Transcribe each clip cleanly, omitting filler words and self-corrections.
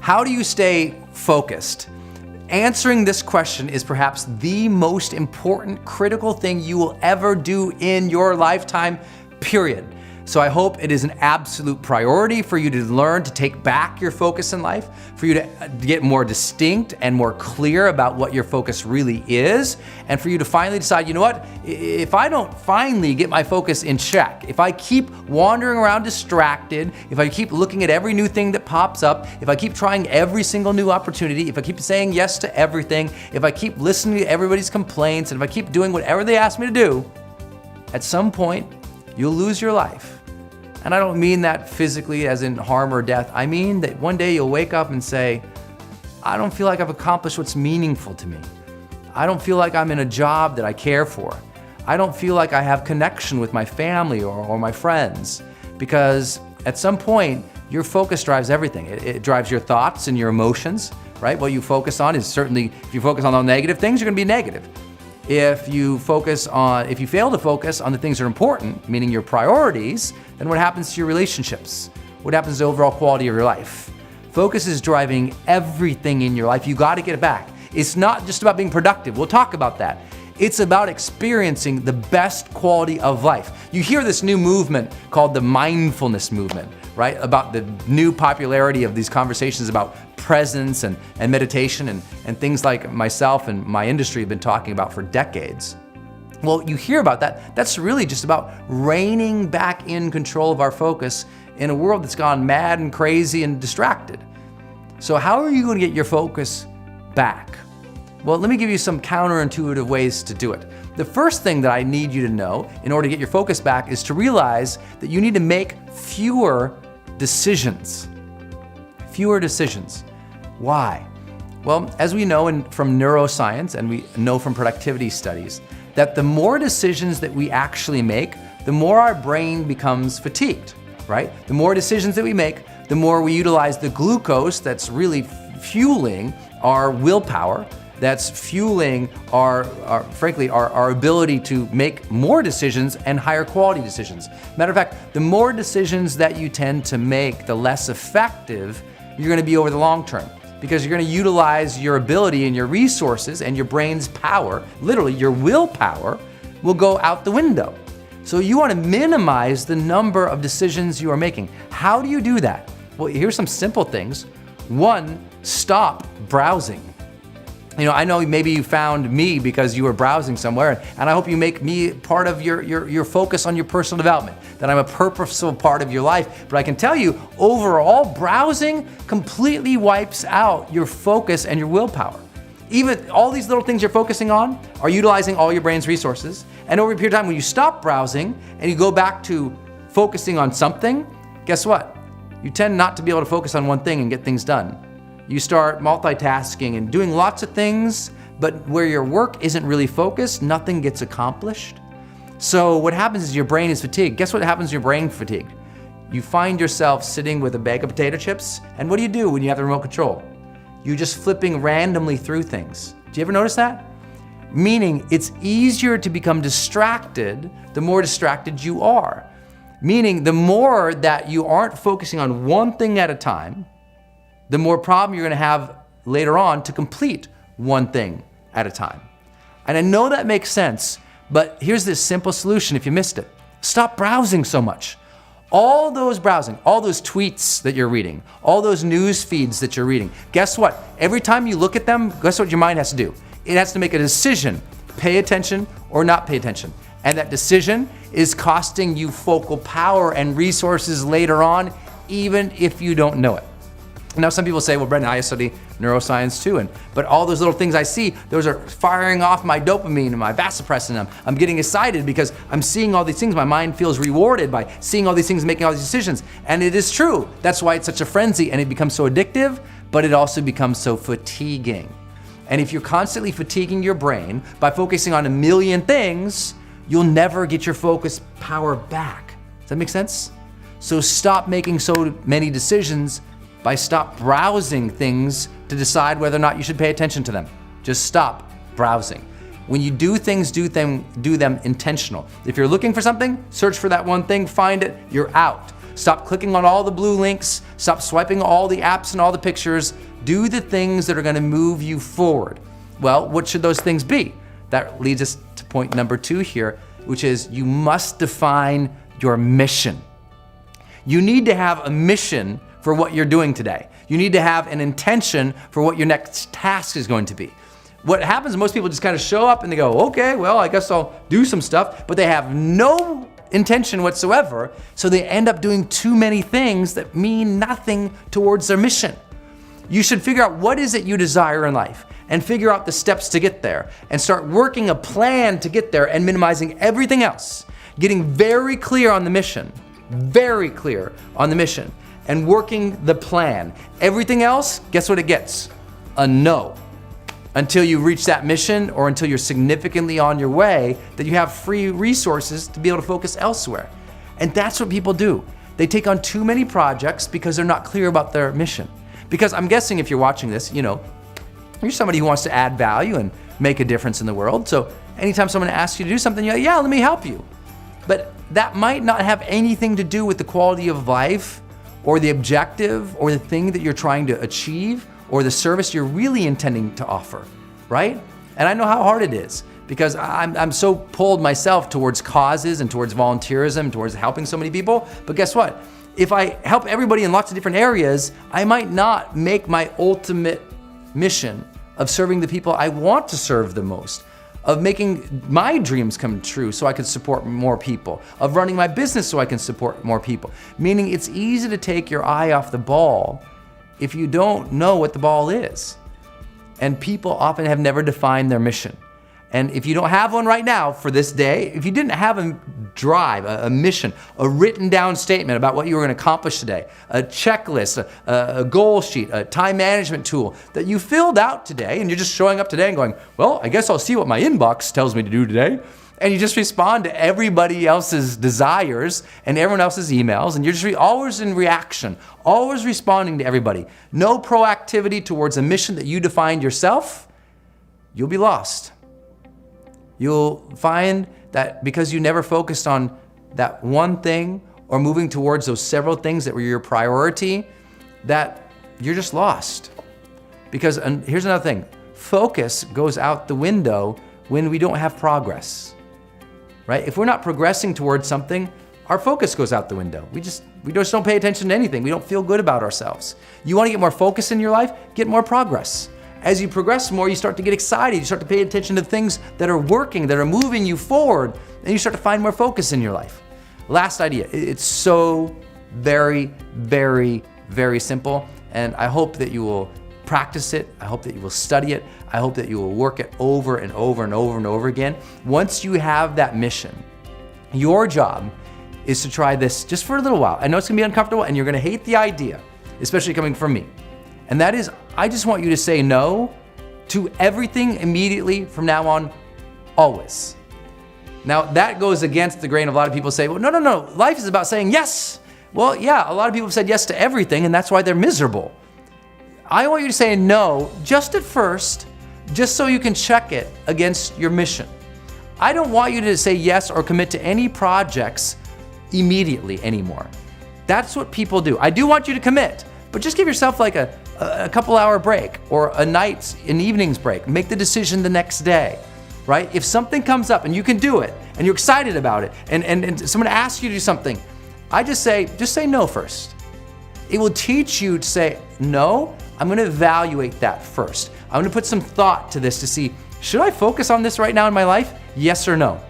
How do you stay focused? Answering this question is perhaps the most important, critical thing you will ever do in your lifetime, period. So I hope it is an absolute priority for you to learn to take back your focus in life, for you to get more distinct and more clear about what your focus really is, and for you to finally decide, you know what, if I don't finally get my focus in check, if I keep wandering around distracted, if I keep looking at every new thing that pops up, if I keep trying every single new opportunity, if I keep saying yes to everything, if I keep listening to everybody's complaints, and if I keep doing whatever they ask me to do, at some point, you'll lose your life. And I don't mean that physically as in harm or death. I mean that one day you'll wake up and say, I don't feel like I've accomplished what's meaningful to me. I don't feel like I'm in a job that I care for. I don't feel like I have connection with my family or my friends. Because at some point, your focus drives everything. It drives your thoughts and your emotions, right? What you focus on is certainly, if you focus on the negative things, you're gonna be negative. If you fail to focus on the things that are important, meaning your priorities, then what happens to your relationships? What happens to the overall quality of your life? Focus is driving everything in your life. You gotta get it back. It's not just about being productive. We'll talk about that. It's about experiencing the best quality of life. You hear this new movement called the mindfulness movement, right? About the new popularity of these conversations about presence and meditation and things like myself and my industry have been talking about for decades. Well, you hear about that. That's really just about reining back in control of our focus in a world that's gone mad and crazy and distracted. So how are you going to get your focus back? Well, let me give you some counterintuitive ways to do it. The first thing that I need you to know in order to get your focus back is to realize that you need to make fewer decisions. Fewer decisions. Why? Well, as we know from neuroscience and we know from productivity studies, that the more decisions that we actually make, the more our brain becomes fatigued, right? The more decisions that we make, the more we utilize the glucose that's really fueling our willpower, that's fueling our ability to make more decisions and higher quality decisions. Matter of fact, the more decisions that you tend to make, the less effective you're gonna be over the long term, because you're gonna utilize your ability and your resources and your brain's power, literally your willpower, will go out the window. So you wanna minimize the number of decisions you are making. How do you do that? Well, here's some simple things. One, stop browsing. You know, I know maybe you found me because you were browsing somewhere, and I hope you make me part of your focus on your personal development, that I'm a purposeful part of your life. But I can tell you, overall, browsing completely wipes out your focus and your willpower. Even all these little things you're focusing on are utilizing all your brain's resources. And over a period of time, when you stop browsing and you go back to focusing on something, guess what? You tend not to be able to focus on one thing and get things done. You start multitasking and doing lots of things, but where your work isn't really focused, nothing gets accomplished. So what happens is your brain is fatigued. Guess what happens when your brain fatigued? You find yourself sitting with a bag of potato chips, and what do you do when you have the remote control? You're just flipping randomly through things. Do you ever notice that? Meaning it's easier to become distracted the more distracted you are. Meaning the more that you aren't focusing on one thing at a time, the more problem you're gonna have later on to complete one thing at a time. And I know that makes sense, but here's this simple solution if you missed it. Stop browsing so much. All those browsing, all those tweets that you're reading, all those news feeds that you're reading, guess what? Every time you look at them, guess what your mind has to do? It has to make a decision, pay attention or not pay attention. And that decision is costing you focal power and resources later on, even if you don't know it. Now some people say, well, Brendan, I study neuroscience too, but all those little things I see, those are firing off my dopamine and my vasopressin. I'm getting excited because I'm seeing all these things. My mind feels rewarded by seeing all these things, making all these decisions. And it is true. That's why it's such a frenzy and it becomes so addictive, but it also becomes so fatiguing. And if you're constantly fatiguing your brain by focusing on a million things, you'll never get your focus power back. Does that make sense? So stop making so many decisions by stop browsing things to decide whether or not you should pay attention to them. Just stop browsing. When you do things, do them intentional. If you're looking for something, search for that one thing, find it, you're out. Stop clicking on all the blue links. Stop swiping all the apps and all the pictures. Do the things that are gonna move you forward. Well, what should those things be? That leads us to point number 2 here, which is you must define your mission. You need to have a mission for what you're doing today. You need to have an intention for what your next task is going to be. What happens, most people just kind of show up and they go, okay, well, I guess I'll do some stuff, but they have no intention whatsoever, so they end up doing too many things that mean nothing towards their mission. You should figure out what is it you desire in life and figure out the steps to get there and start working a plan to get there and minimizing everything else. Getting very clear on the mission, and working the plan. Everything else, guess what it gets? A no. Until you reach that mission or until you're significantly on your way, that you have free resources to be able to focus elsewhere. And that's what people do. They take on too many projects because they're not clear about their mission. Because I'm guessing if you're watching this, you're somebody who wants to add value and make a difference in the world. So anytime someone asks you to do something, you're like, yeah, let me help you. But that might not have anything to do with the quality of life or the objective or the thing that you're trying to achieve or the service you're really intending to offer, right? And I know how hard it is because I'm so pulled myself towards causes and towards volunteerism, towards helping so many people. But guess what? If I help everybody in lots of different areas, I might not make my ultimate mission of serving the people I want to serve the most, of making my dreams come true so I can support more people, of running my business so I can support more people. Meaning it's easy to take your eye off the ball if you don't know what the ball is. And people often have never defined their mission. And if you don't have one right now for this day, if you didn't have a drive, a mission, a written down statement about what you were going to accomplish today, a checklist, a goal sheet, a time management tool that you filled out today, and you're just showing up today and going, well, I guess I'll see what my inbox tells me to do today. And you just respond to everybody else's desires and everyone else's emails, and you're just always in reaction, always responding to everybody. No proactivity towards a mission that you defined yourself, you'll be lost. You'll find that because you never focused on that one thing or moving towards those several things that were your priority, that you're just lost. Because, and here's another thing, focus goes out the window when we don't have progress, right? If we're not progressing towards something, our focus goes out the window. We just don't pay attention to anything. We don't feel good about ourselves. You want to get more focus in your life? Get more progress. As you progress more, you start to get excited. You start to pay attention to things that are working, that are moving you forward, and you start to find more focus in your life. Last idea, it's so very, very, very simple, and I hope that you will practice it. I hope that you will study it. I hope that you will work it over and over and over and over again. Once you have that mission, your job is to try this just for a little while. I know it's gonna be uncomfortable and you're gonna hate the idea, especially coming from me. And that is, I just want you to say no to everything immediately from now on, always. Now that goes against the grain of a lot of people say, well, no, life is about saying yes. Well, yeah, a lot of people have said yes to everything and that's why they're miserable. I want you to say no just at first, just so you can check it against your mission. I don't want you to say yes or commit to any projects immediately anymore. That's what people do. I do want you to commit, but just give yourself like a couple hour break or an evening's break. Make the decision the next day, right? If something comes up and you can do it and you're excited about it and someone asks you to do something, I just say no first. It will teach you to say, no, I'm gonna evaluate that first. I'm gonna put some thought to this to see, should I focus on this right now in my life? Yes or no?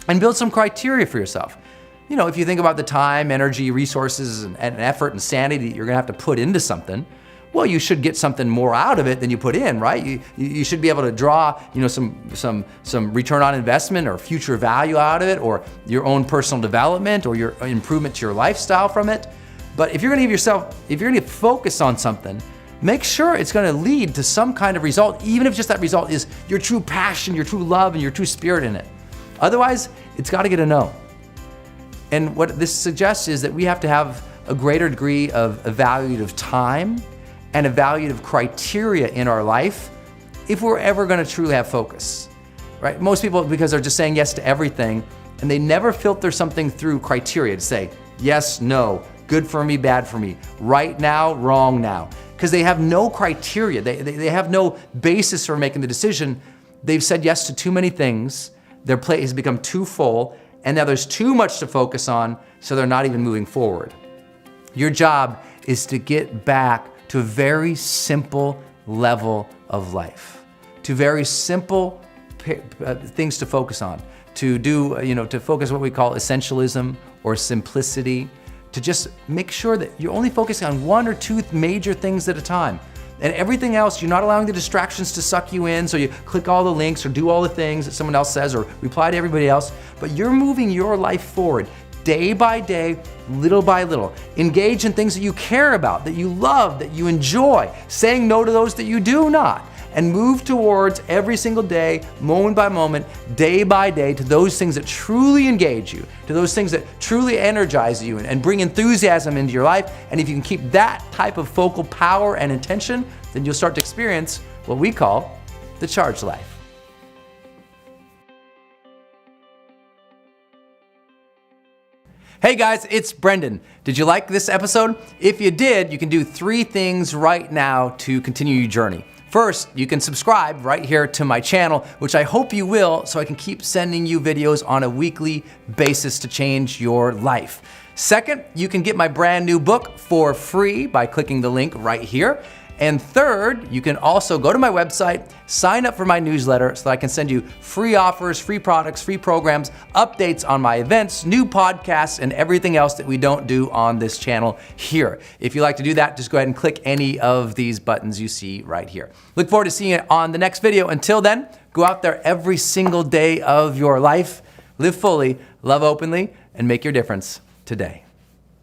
And build some criteria for yourself. You know, if you think about the time, energy, resources, and effort and sanity that you're gonna have to put into something, well, you should get something more out of it than you put in, right? You should be able to draw, some return on investment or future value out of it, or your own personal development or your improvement to your lifestyle from it. But if you're gonna focus on something, make sure it's gonna lead to some kind of result, even if just that result is your true passion, your true love, and your true spirit in it. Otherwise, it's gotta get a no. And what this suggests is that we have to have a greater degree of evaluative time and evaluative criteria in our life if we're ever gonna truly have focus, right? Most people, because they're just saying yes to everything, and they never filter something through criteria to say, yes, no, good for me, bad for me, right now, wrong now. Because they have no criteria, they have no basis for making the decision. They've said yes to too many things, their plate has become too full, and now there's too much to focus on, so they're not even moving forward. Your job is to get back to a very simple level of life, to very simple things to focus on, to do, to focus what we call essentialism or simplicity, to just make sure that you're only focusing on one or two major things at a time. And everything else, you're not allowing the distractions to suck you in, so you click all the links or do all the things that someone else says or reply to everybody else, but you're moving your life forward day by day, little by little. Engage in things that you care about, that you love, that you enjoy, saying no to those that you do not, and move towards every single day, moment by moment, day by day, to those things that truly engage you, to those things that truly energize you and bring enthusiasm into your life. And if you can keep that type of focal power and intention, then you'll start to experience what we call the charged life. Hey guys, it's Brendan. Did you like this episode? If you did, you can do 3 things right now to continue your journey. First, you can subscribe right here to my channel, which I hope you will, so I can keep sending you videos on a weekly basis to change your life. Second, you can get my brand new book for free by clicking the link right here. And third, you can also go to my website, sign up for my newsletter so that I can send you free offers, free products, free programs, updates on my events, new podcasts, and everything else that we don't do on this channel here. If you'd like to do that, just go ahead and click any of these buttons you see right here. Look forward to seeing you on the next video. Until then, go out there every single day of your life, live fully, love openly, and make your difference today.